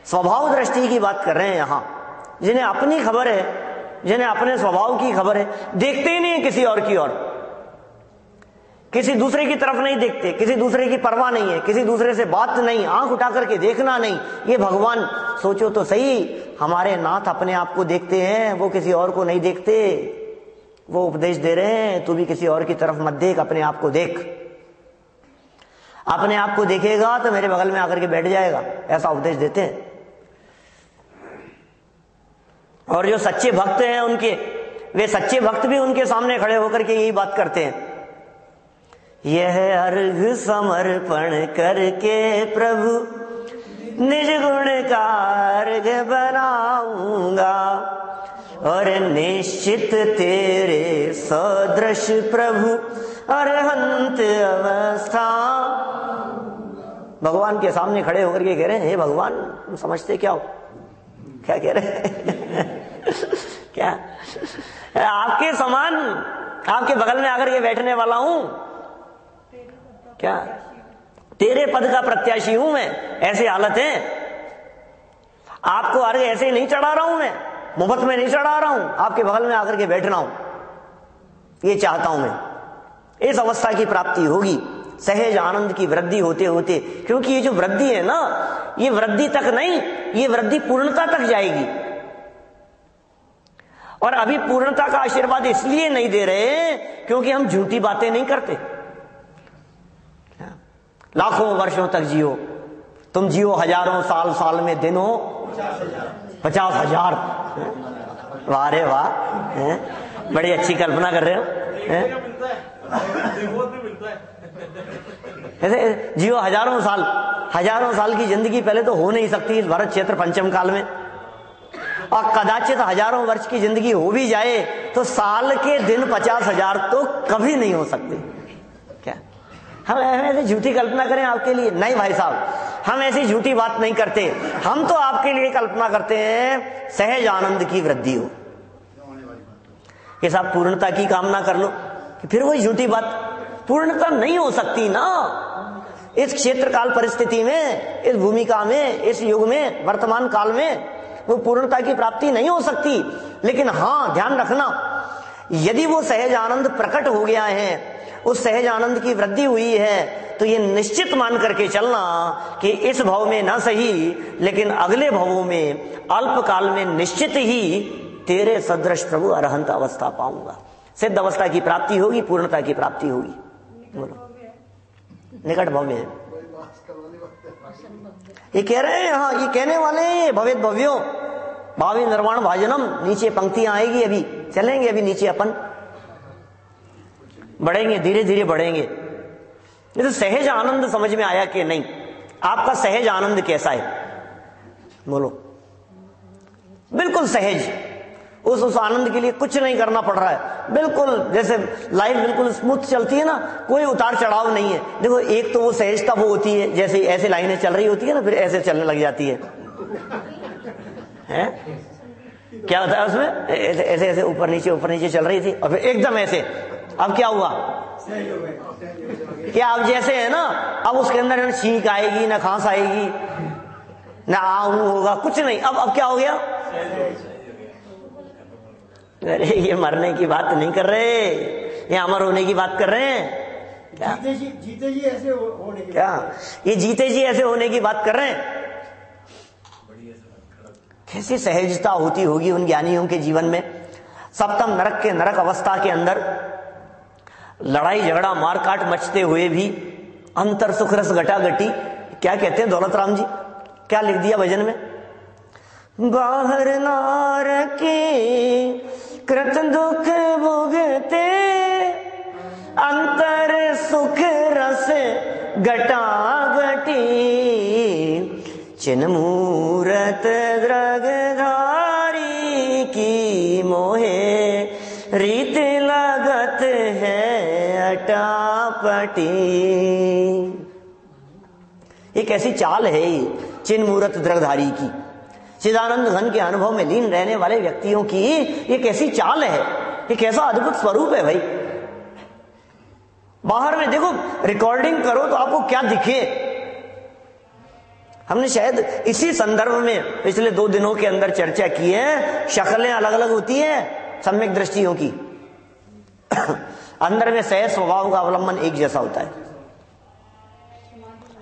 स्वभाव दृष्टि की बात कर रहे हैं यहां, जिन्हें अपनी खबर है, जिन्हें अपने स्वभाव की खबर है, देखते ही नहीं है किसी और की ओर, किसी दूसरे की तरफ नहीं देखते, किसी दूसरे की परवाह नहीं है, किसी दूसरे से बात नहीं, आंख उठा करके देखना नहीं। ये भगवान, सोचो तो सही, हमारे नाथ अपने आप को देखते हैं, वो किसी और को नहीं देखते। वो उपदेश दे रहे हैं, तू भी किसी और की तरफ मत देख, अपने आप को देख। अपने आप को देखेगा तो मेरे बगल में आकर के बैठ जाएगा, ऐसा उपदेश देते हैं। और जो सच्चे भक्त हैं उनके, वे सच्चे भक्त भी उनके सामने खड़े होकर के यही बात करते हैं, यह अर्घ समर्पण करके प्रभु निज गुण का अर्घ बनाऊंगा, और निश्चित तेरे सदृश प्रभु अरहंत अवस्था। भगवान के सामने खड़े होकर के कह रहे हैं, हे भगवान, तुम समझते क्या हो? क्या कह रहे हैं? क्या आपके समान, आपके बगल में आकर के बैठने वाला हूं, क्या तेरे पद का प्रत्याशी हूं मैं। ऐसी हालत है, आपको अर्घ ऐसे ही नहीं चढ़ा रहा हूं मैं, मुफ्त में नहीं चढ़ा रहा हूं, आपके बगल में आकर के बैठना हूं, ये चाहता हूं मैं। इस अवस्था की प्राप्ति होगी सहज आनंद की वृद्धि होते होते, क्योंकि ये जो वृद्धि है ना, ये वृद्धि तक नहीं, ये वृद्धि पूर्णता तक जाएगी। और अभी पूर्णता का आशीर्वाद इसलिए नहीं दे रहे क्योंकि हम झूठी बातें नहीं करते। लाखों वर्षों तक जियो, तुम जियो हजारों साल, साल में दिन हो 50,000। वाह रे वाह, बड़ी अच्छी कल्पना कर रहे हो। ऐसे जियो हजारों साल, हजारों साल की जिंदगी पहले तो हो नहीं सकती इस भरत क्षेत्र पंचम काल में, और कदाचित हजारों वर्ष की जिंदगी हो भी जाए तो साल के दिन 50,000 तो कभी नहीं हो सकते। क्या हम ऐसे झूठी कल्पना करें आपके लिए? नहीं भाई साहब, हम ऐसी झूठी बात नहीं करते। हम तो आपके लिए कल्पना करते हैं सहज आनंद की वृद्धि हो, कि साहब पूर्णता की कामना कर लो, कि फिर वही झूठी बात, पूर्णता नहीं हो सकती ना इस क्षेत्र काल परिस्थिति में, इस भूमिका में, इस युग में, वर्तमान काल में वो पूर्णता की प्राप्ति नहीं हो सकती। लेकिन हां, ध्यान रखना, यदि वो सहज आनंद प्रकट हो गया है, उस सहज आनंद की वृद्धि हुई है, तो ये निश्चित मान करके चलना कि इस भव में ना सही लेकिन अगले भवों में अल्प काल में निश्चित ही तेरे सदृश प्रभु अरहंत अवस्था पाऊंगा, सिद्ध अवस्था की प्राप्ति होगी, पूर्णता की प्राप्ति होगी। बोलो, निकट भव्य है, ये कह रहे हैं। हाँ, ये कहने वाले हैं भवेद भव्यो भावी निर्वाण भाजनम। नीचे पंक्तियां आएगी, अभी चलेंगे, अभी नीचे अपन बढ़ेंगे, धीरे धीरे बढ़ेंगे। ये तो सहज आनंद समझ में आया कि नहीं? आपका सहज आनंद कैसा है? बोलो, बिल्कुल सहज, उस आनंद के लिए कुछ नहीं करना पड़ रहा है, बिल्कुल जैसे लाइफ बिल्कुल स्मूथ चलती है ना, कोई उतार चढ़ाव नहीं है। देखो, एक तो वो सहजता वो होती है, जैसे ऐसे लाइनें चल रही होती है ना, फिर ऐसे चलने लग जाती है, क्या होता है उसमें? ऐसे ऐसे ऊपर नीचे चल रही थी, और फिर एकदम ऐसे। अब क्या हुआ? क्या अब जैसे है ना, अब उसके अंदर ना छींक आएगी, ना खांस आएगी, ना आऊ होगा, कुछ नहीं। अब क्या हो गया? अरे ये मरने की बात नहीं कर रहे, ये अमर होने की बात कर रहे हैं। क्या जीते जी ऐसे होने की, क्या ये जीते जी ऐसे होने की बात कर रहे हैं? कैसी सहजता होती होगी उन ज्ञानियों के जीवन में। सप्तम नरक के नरक अवस्था के अंदर लड़ाई झगड़ा मारकाट मचते हुए भी अंतर सुख रस घटा घटी। क्या कहते हैं दौलत राम जी, क्या लिख दिया भजन में? बाहर नार के कृत दुख भुगते, अंतर सुख रस घटा घटी, चिन मूरत द्रगधारी की मोहे, रीत लगत है अटापटी। एक ऐसी चाल है, चिन्ह मूर्त दृगधारी की। चिदानंद घन के अनुभव में लीन रहने वाले व्यक्तियों की ये कैसी चाल है, ये कैसा अद्भुत स्वरूप है भाई। बाहर में देखो, रिकॉर्डिंग करो तो आपको क्या दिखे। हमने शायद इसी संदर्भ में पिछले 2 दिनों के अंदर चर्चा की है, शक्लें अलग अलग होती है सम्यक दृष्टियों की, अंदर में सहज स्वभाव का अवलंबन एक जैसा होता है।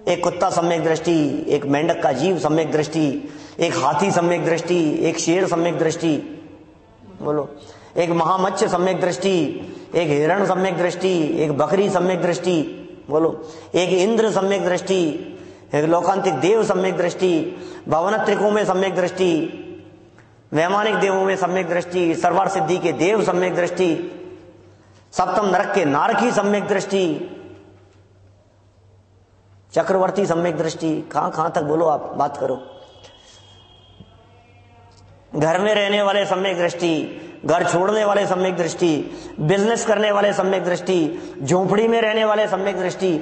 एक कुत्ता सम्यक दृष्टि, एक मेंढक का जीव सम्यक दृष्टि, एक हाथी सम्यक दृष्टि, एक शेर सम्यक दृष्टि, बोलो, एक महामत्स्य सम्यक दृष्टि, एक हिरण सम्यक दृष्टि, एक बकरी सम्यक दृष्टि, बोलो, एक इंद्र सम्यक दृष्टि, एक लोकांतिक देव सम्यक दृष्टि, भवनत्रिकों में सम्यक दृष्टि, वैमानिक देवों में सम्यक दृष्टि, सर्वार सिद्धि के देव सम्यक दृष्टि, सप्तम नरक के नारकी सम्यक दृष्टि, चक्रवर्ती सम्यक दृष्टि, कहां तक बोलो आप, बात करो। घर में रहने वाले सम्यक दृष्टि, घर छोड़ने वाले सम्यक दृष्टि, बिजनेस करने वाले सम्यक दृष्टि, झोपड़ी में रहने वाले सम्यक दृष्टि,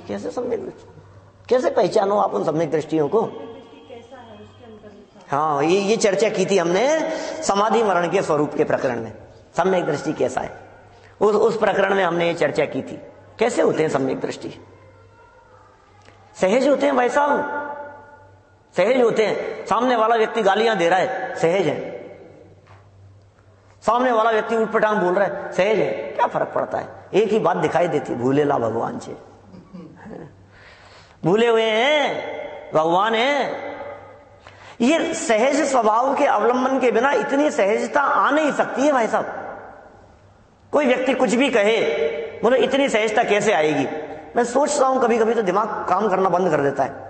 कैसे सम्यक दृष्टि, कैसे पहचानो आप उन सम्यक दृष्टियों को? हाँ, ये चर्चा की थी हमने समाधि मरण के स्वरूप के प्रकरण में, सम्यक दृष्टि कैसा है, उस प्रकरण में हमने ये चर्चा की थी। कैसे होते हैं सम्यक दृष्टि? सहज होते हैं भाई साहब, सहज होते हैं। सामने वाला व्यक्ति गालियां दे रहा है, सहज है। सामने वाला व्यक्ति उठपटांग बोल रहा है, सहज है। क्या फर्क पड़ता है? एक ही बात दिखाई देती, भूलेला भगवान से, भूले हुए हैं भगवान है। ये सहज स्वभाव के अवलंबन के बिना इतनी सहजता आ नहीं सकती है भाई साहब। कोई व्यक्ति कुछ भी कहे, बोलो इतनी सहजता कैसे आएगी? मैं सोचता हूं कभी कभी तो दिमाग काम करना बंद कर देता है।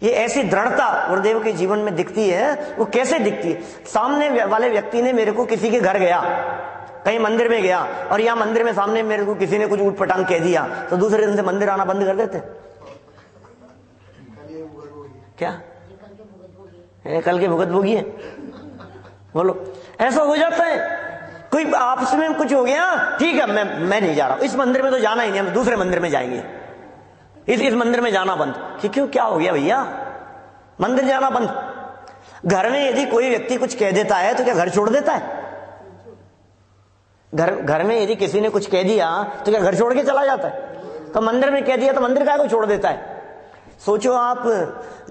ये ऐसी दृढ़ता गुरुदेव के जीवन में दिखती है, वो कैसे दिखती है? सामने वाले व्यक्ति ने मेरे को, किसी के घर गया, कहीं मंदिर में गया, और यहाँ मंदिर में सामने मेरे को किसी ने कुछ उठपटांग कह दिया, तो दूसरे दिन से मंदिर आना बंद कर देते? क्या कल के भुगत भोगी है? बोलो, ऐसा हो जाता है। कोई आपस में कुछ हो गया, ठीक है मैं नहीं जा रहा हूं, इस मंदिर में तो जाना ही नहीं, हम दूसरे मंदिर में जाएंगे, इस मंदिर में जाना बंद। क्यों, क्या हो गया भैया? मंदिर जाना बंद। घर में यदि कोई व्यक्ति कुछ कह देता है तो क्या घर छोड़ देता है? घर में यदि किसी ने कुछ कह दिया तो क्या घर छोड़ के चला जाता है? तो मंदिर में कह दिया तो मंदिर का को छोड़ देता है? सोचो आप,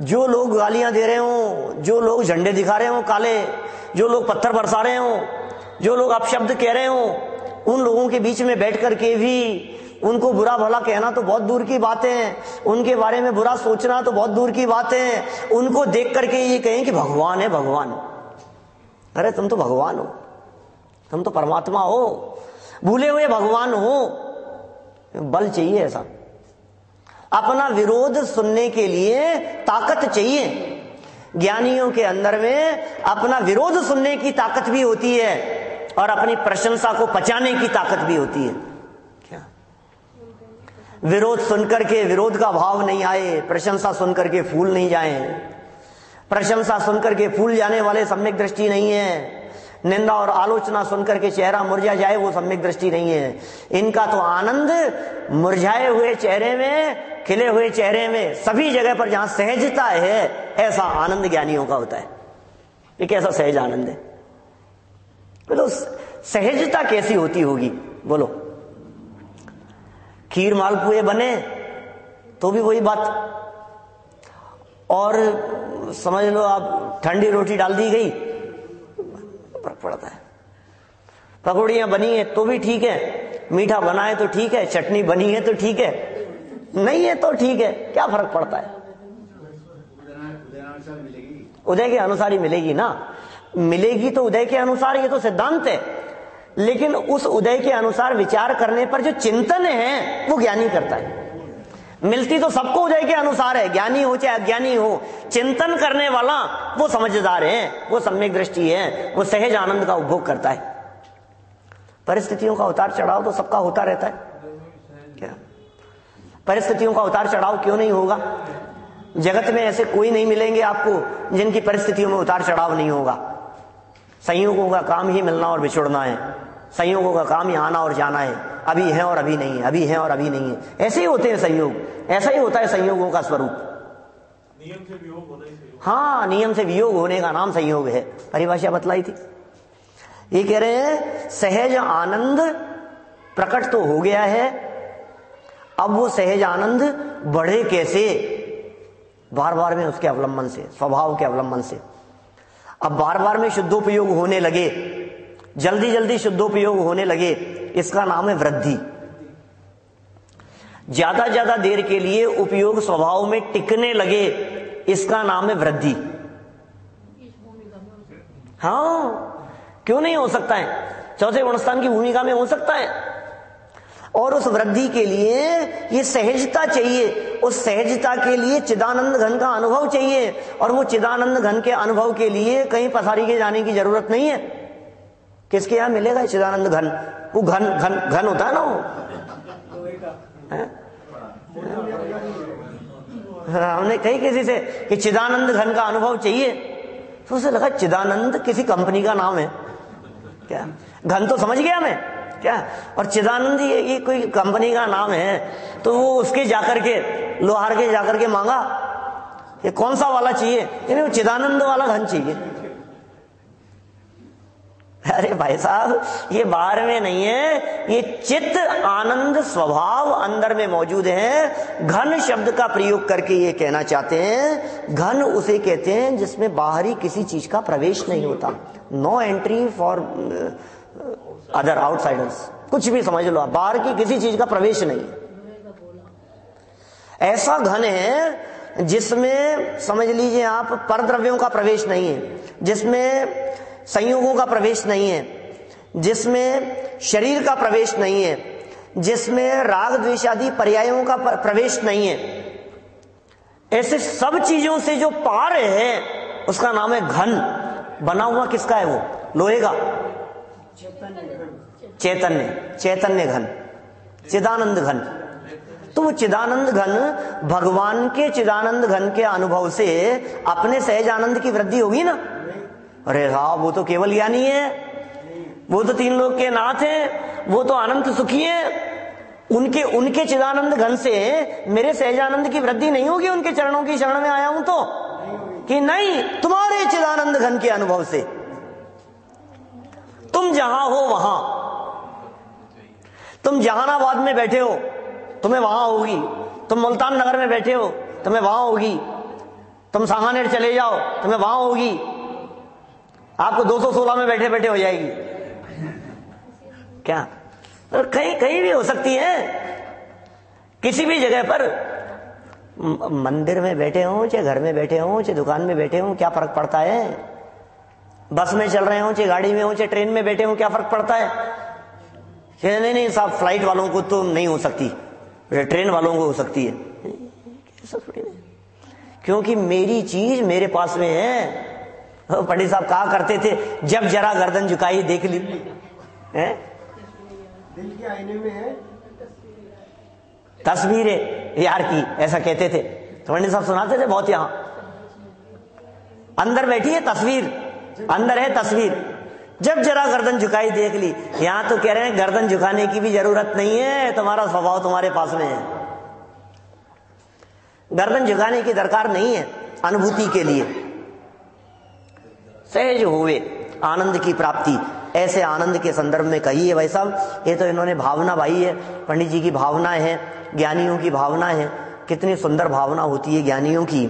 जो लोग गालियां दे रहे हो, जो लोग झंडे दिखा रहे हो काले, जो लोग पत्थर बरसा रहे हो, जो लोग अपशब्द कह रहे हो, उन लोगों के बीच में बैठ करके भी उनको बुरा भला कहना तो बहुत दूर की बात है, उनके बारे में बुरा सोचना तो बहुत दूर की बात है। उनको देख करके ये कहें कि भगवान है भगवान। अरे तुम तो भगवान हो, तुम तो परमात्मा हो, भूले हुए भगवान हो। बल चाहिए ऐसा, अपना विरोध सुनने के लिए ताकत चाहिए। ज्ञानियों के अंदर में अपना विरोध सुनने की ताकत भी होती है और अपनी प्रशंसा को पचाने की ताकत भी होती है। क्या विरोध सुनकर के विरोध का भाव नहीं आए, प्रशंसा सुनकर के फूल नहीं जाए। प्रशंसा सुनकर के फूल जाने वाले सम्यक दृष्टि नहीं है। निंदा और आलोचना सुनकर के चेहरा मुरझा जाए, वो सम्यक दृष्टि नहीं है। इनका तो आनंद मुरझाए हुए चेहरे में, खिले हुए चेहरे में, सभी जगह पर जहां सहजता है, ऐसा आनंद ज्ञानियों का होता है। ये कैसा सहज आनंद है? बोलो, सहजता कैसी होती होगी? बोलो, खीर मालपुए बने तो भी वही बात, और समझ लो आप ठंडी रोटी डाल दी गई, फर्क पड़ता है। पकौड़ियां बनी है तो भी ठीक है, मीठा बना है तो ठीक है, चटनी बनी है तो ठीक है, नहीं है तो ठीक है, क्या फर्क पड़ता है? उदय के अनुसार ही मिलेगी ना, मिलेगी तो उदय के अनुसार, ये तो सिद्धांत है। लेकिन उस उदय के अनुसार विचार करने पर जो चिंतन है वो ज्ञानी करता है। मिलती तो सबको उदय के अनुसार है, ज्ञानी हो चाहे अज्ञानी हो। चिंतन करने वाला वो समझदार है, वो सम्यक दृष्टि है, वो सहज आनंद का उपभोग करता है। परिस्थितियों का उतार चढ़ाव तो सबका होता रहता है। क्या परिस्थितियों का उतार चढ़ाव क्यों नहीं होगा? जगत में ऐसे कोई नहीं मिलेंगे आपको जिनकी परिस्थितियों में उतार चढ़ाव नहीं होगा। संयोगों का काम ही मिलना और बिछुड़ना है, संयोगों का काम ही आना और जाना है, अभी है और अभी नहीं है, अभी है और अभी नहीं है। ऐसे ही होते हैं संयोग, ऐसा ही होता है संयोगों का स्वरूप। नियम से वियोग होना ही संयोग। हाँ, नियम से वियोग होने का नाम संयोग है, परिभाषा बतलाई थी। ये कह रहे हैं सहज आनंद प्रकट तो हो गया है, अब वो सहज आनंद बढ़े कैसे? बार बार में उसके अवलंबन से, स्वभाव के अवलंबन से। अब बार बार में शुद्धोपयोग होने लगे, जल्दी जल्दी शुद्धोपयोग होने लगे, इसका नाम है वृद्धि। ज्यादा ज्यादा देर के लिए उपयोग स्वभाव में टिकने लगे, इसका नाम है वृद्धि। हाँ, क्यों नहीं हो सकता है? चौथे गुणस्थान की भूमिका में हो सकता है। और उस वृद्धि के लिए ये सहजता चाहिए, उस सहजता के लिए चिदानंद घन का अनुभव चाहिए, और वो चिदानंद घन के अनुभव के लिए कहीं पसारी के जाने की जरूरत नहीं है। किसके यहां मिलेगा चिदानंद घन? वो घन घन घन होता है ना, वो हमने कही किसी से कि चिदानंद घन का अनुभव चाहिए, तो उसे लगा चिदानंद किसी कंपनी का नाम है क्या? घन तो समझ गया मैं क्या, और चिदानंद ये कोई कंपनी का नाम है, तो वो उसके जाकर के लोहार के जाकर के मांगा ये कौन सा वाला चाहिए, यानी वो चिदानंद वाला घन चाहिए। अरे भाई साहब, ये बाहर में नहीं है, ये चित्त आनंद स्वभाव अंदर में मौजूद है। घन शब्द का प्रयोग करके ये कहना चाहते हैं, घन उसे कहते हैं जिसमें बाहरी किसी चीज का प्रवेश नहीं होता, no entry for other outsiders, कुछ भी समझ लो, बाहर की किसी चीज का प्रवेश नहीं। ऐसा घन है जिसमें समझ लीजिए आप परद्रव्यों का प्रवेश नहीं है, जिसमें संयोगों का प्रवेश नहीं है, जिसमें शरीर का प्रवेश नहीं है, जिसमें राग द्वेष आदि पर्यायों का प्रवेश नहीं है। ऐसे सब चीजों से जो पार है उसका नाम है घन। बना हुआ किसका है? वो लोहे का चैतन्य, चैतन्य घन, चिदानंद घन। तो वो चिदानंद घन भगवान के चिदानंद घन के अनुभव से अपने सहज आनंद की वृद्धि होगी ना। अरे हाँ, वो तो केवल ज्ञानी है, वो तो तीन लोक के नाथ हैं, वो तो अनंत सुखी है। उनके चिदानंद घन से मेरे सहजानंद की वृद्धि नहीं होगी उनके चरणों की शरण में आया हूं तो, कि नहीं, तुम्हारे चिदानंद घन के अनुभव से। तुम जहां हो वहां, तुम जहानाबाद में बैठे हो तुम्हें वहां होगी, तुम मुल्तान नगर में बैठे हो तुम्हें वहां होगी, तुम सांगानेर चले जाओ तुम्हें वहां होगी, आपको 216 में बैठे बैठे हो जाएगी क्या? तो कहीं कहीं भी हो सकती है, किसी भी जगह पर। मंदिर में बैठे हो चाहे घर में बैठे हो चाहे दुकान में बैठे हो, क्या फर्क पड़ता है? बस में चल रहे हो चाहे गाड़ी में हो चाहे ट्रेन में बैठे हो, क्या फर्क पड़ता है? नहीं नहीं साहब, फ्लाइट वालों को तो नहीं हो सकती, ट्रेन वालों को हो सकती है। क्योंकि मेरी चीज मेरे पास में है। पंडित साहब कहा करते थे, जब जरा गर्दन झुकाई देख ली है? दिल के आईने में है तस्वीरें यार की, ऐसा कहते थे। तो पंडित साहब सुनाते थे बहुत। यहां अंदर बैठी है तस्वीर, अंदर है तस्वीर, जब जरा गर्दन झुकाई देख ली। यहां तो कह रहे हैं गर्दन झुकाने की भी जरूरत नहीं है, तुम्हारा स्वभाव तुम्हारे पास में है, गर्दन झुकाने की दरकार नहीं है अनुभूति के लिए। सहज हुए आनंद की प्राप्ति, ऐसे आनंद के संदर्भ में कही है भाई साहब। ये तो इन्होंने भावना भाई है, पंडित जी की भावना है, ज्ञानियों की भावना है। कितनी सुंदर भावना होती है ज्ञानियों की।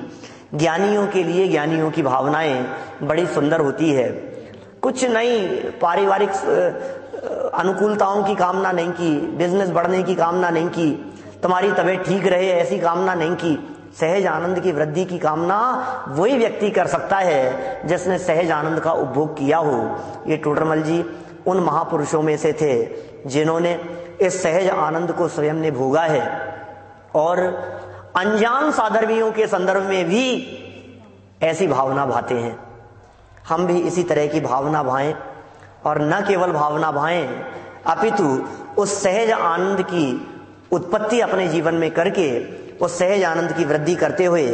ज्ञानियों के लिए ज्ञानियों की भावनाएं बड़ी सुंदर होती है। कुछ नहीं, पारिवारिक अनुकूलताओं की कामना नहीं की, बिजनेस बढ़ने की कामना नहीं की, तुम्हारी तबीयत ठीक रहे ऐसी कामना नहीं की। सहज आनंद की वृद्धि की कामना वही व्यक्ति कर सकता है जिसने सहज आनंद का उपभोग किया हो। ये टोडरमल जी उन महापुरुषों में से थे जिन्होंने इस सहज आनंद को स्वयं ने भोगा है, और अनजान साधर्मियों के संदर्भ में भी ऐसी भावना भाते हैं। हम भी इसी तरह की भावना भाएं, और न केवल भावना भाएं अपितु उस सहज आनंद की उत्पत्ति अपने जीवन में करके उस सहज आनंद की वृद्धि करते हुए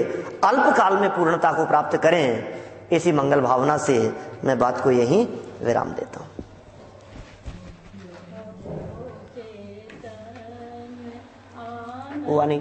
अल्प काल में पूर्णता को प्राप्त करें। इसी मंगल भावना से मैं बात को यहीं विराम देता हूं। हुआ नहीं?